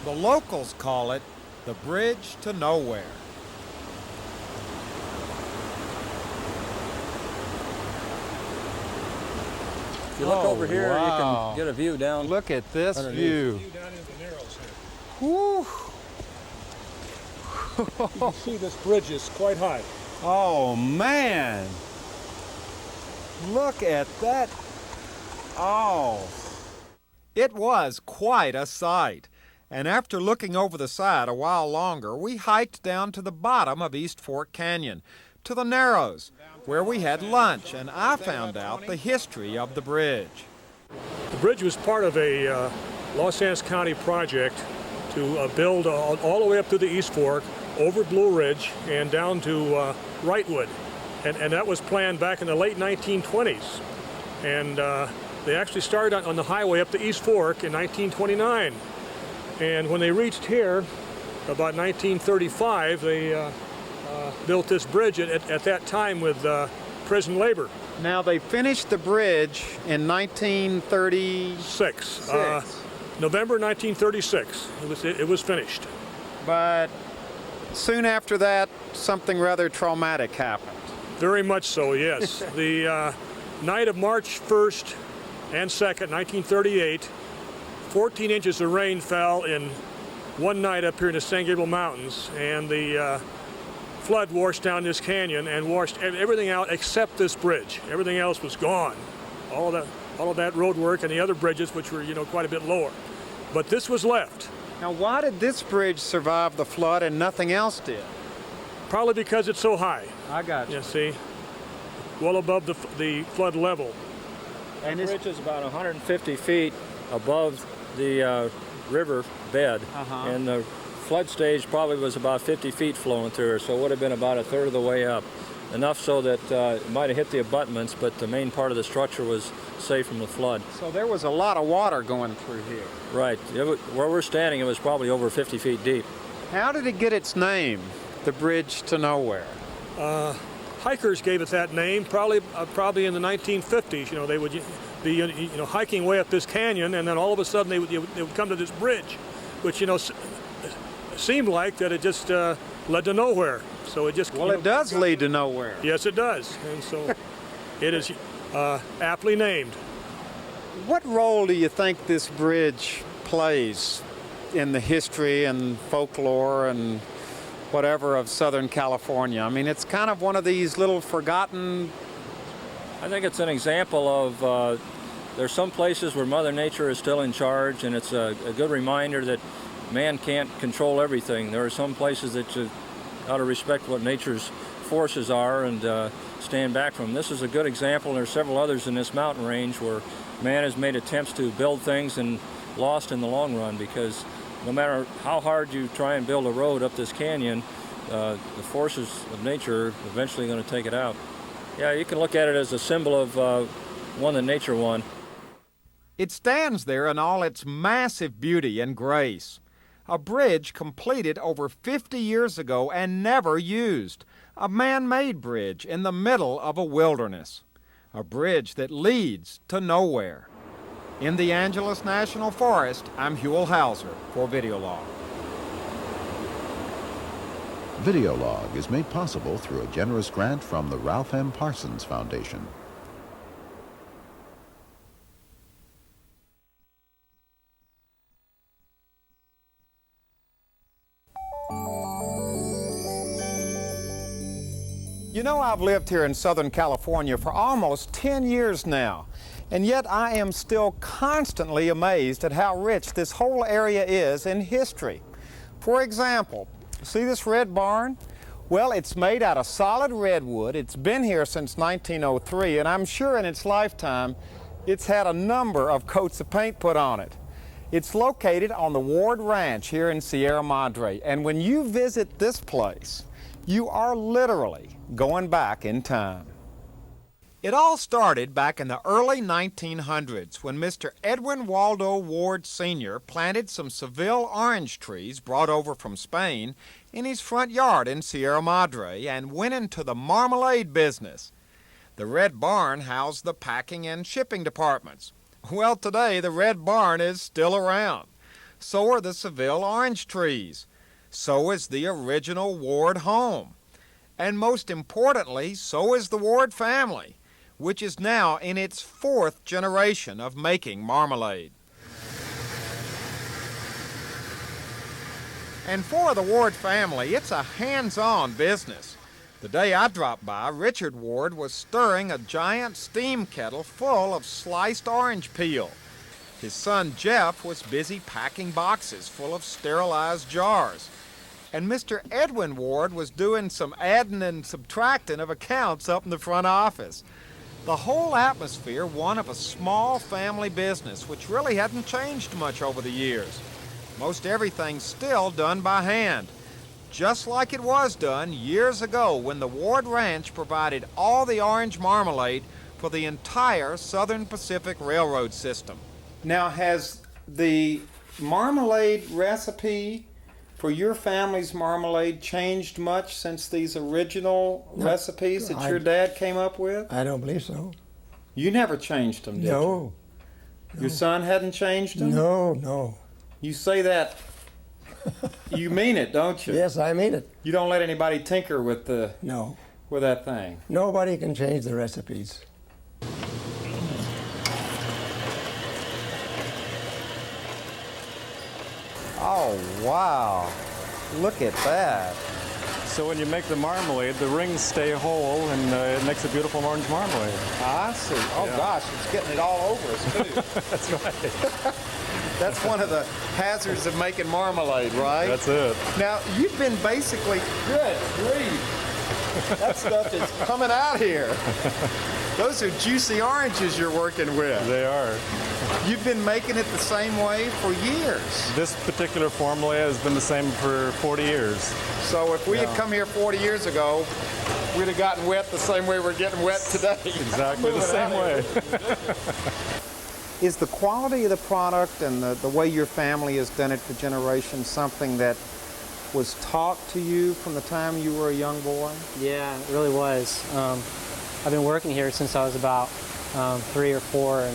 The locals call it the Bridge to Nowhere. If you look over here, wow. you can get a view down. Look at this view. View down into the Narrows here. Whew. You can see this bridge is quite high. Oh, man. Look at that. Oh. It was quite a sight. And after looking over the side a while longer, we hiked down to the bottom of East Fork Canyon, to the Narrows, where we had lunch, and I found out the history of the bridge. The bridge was part of a Los Angeles County project to build all the way up to the East Fork, over Blue Ridge, and down to Wrightwood. And that was planned back in the late 1920s. And they actually started on the highway up the East Fork in 1929. And when they reached here, about 1935, they built this bridge at that time with prison labor. Now, they finished the bridge in 1936. November 1936, it was finished. But soon after that, something rather traumatic happened. Very much so, yes. The night of March 1st and 2nd, 1938, 14 inches of rain fell in one night up here in the San Gabriel Mountains, and the flood washed down this canyon and washed everything out except this bridge. Everything else was gone. All of that road work and the other bridges, which were, quite a bit lower. But this was left. Now, why did this bridge survive the flood and nothing else did? Probably because it's so high. I got you. You see, well above the flood level. And this bridge is about 150 feet above the river bed, and the flood stage probably was about 50 feet flowing through her, so it would have been about a third of the way up. Enough so that it might have hit the abutments, but the main part of the structure was safe from the flood. So there was a lot of water going through here. Right. Where we're standing, it was probably over 50 feet deep. How did it get its name, the Bridge to Nowhere? Hikers gave it that name probably in the 1950s. They would be hiking way up this canyon, and then all of a sudden they would come to this bridge, which seemed like that it just led to nowhere. So it just it does lead to nowhere. Yes, it does, and so it is aptly named. What role do you think this bridge plays in the history and folklore and whatever of Southern California? I mean, it's kind of one of these little forgotten... I think it's an example of there's some places where Mother Nature is still in charge, and it's a good reminder that man can't control everything. There are some places that you ought to respect what nature's forces are and stand back from. This is a good example, and there are several others in this mountain range where man has made attempts to build things and lost in the long run, because no matter how hard you try and build a road up this canyon, the forces of nature are eventually going to take it out. Yeah, you can look at it as a symbol of one that nature won. It stands there in all its massive beauty and grace. A bridge completed over 50 years ago and never used. A man-made bridge in the middle of a wilderness. A bridge that leads to nowhere. In the Angeles National Forest, I'm Huell Howser for Videolog. Videolog is made possible through a generous grant from the Ralph M. Parsons Foundation. I've lived here in Southern California for almost 10 years now, and yet I am still constantly amazed at how rich this whole area is in history. For example, see this red barn? Well, it's made out of solid redwood. It's been here since 1903, and I'm sure in its lifetime it's had a number of coats of paint put on it. It's located on the Ward Ranch here in Sierra Madre, and when you visit this place, you are literally going back in time. It all started back in the early 1900s when Mr. Edwin Waldo Ward Sr. planted some Seville orange trees brought over from Spain in his front yard in Sierra Madre and went into the marmalade business. The Red Barn housed the packing and shipping departments. Well, today the Red Barn is still around. So are the Seville orange trees. So is the original Ward home. And most importantly, so is the Ward family, which is now in its 4th generation of making marmalade. And for the Ward family, it's a hands-on business. The day I dropped by, Richard Ward was stirring a giant steam kettle full of sliced orange peel. His son Jeff was busy packing boxes full of sterilized jars. And Mr. Edwin Ward was doing some adding and subtracting of accounts up in the front office. The whole atmosphere one of a small family business, which really hadn't changed much over the years. Most everything's still done by hand, just like it was done years ago when the Ward Ranch provided all the orange marmalade for the entire Southern Pacific Railroad system. Now, has the marmalade recipe for your family's marmalade changed much since these original recipes that your dad came up with? I don't believe so. You never changed them, did you? No. Your son hadn't changed them? No, no. You say that, you mean it, don't you? Yes, I mean it. You don't let anybody tinker with No. with that thing. Nobody can change the recipes. Oh, wow. Look at that. So when you make the marmalade, the rings stay whole, and it makes a beautiful orange marmalade. I see. Oh, Yeah. gosh, it's getting it all over us, too. That's right. That's one of the hazards of making marmalade, right? That's it. Now, you've been basically, good grief. That stuff is coming out here. Those are juicy oranges you're working with. They are. You've been making it the same way for years. This particular formula has been the same for 40 years. So if we had come here 40 years ago, we'd have gotten wet the same way we're getting wet today. Exactly the same way. Is the quality of the product and the way your family has done it for generations something that was taught to you from the time you were a young boy? Yeah, it really was. I've been working here since I was about 3 or 4, and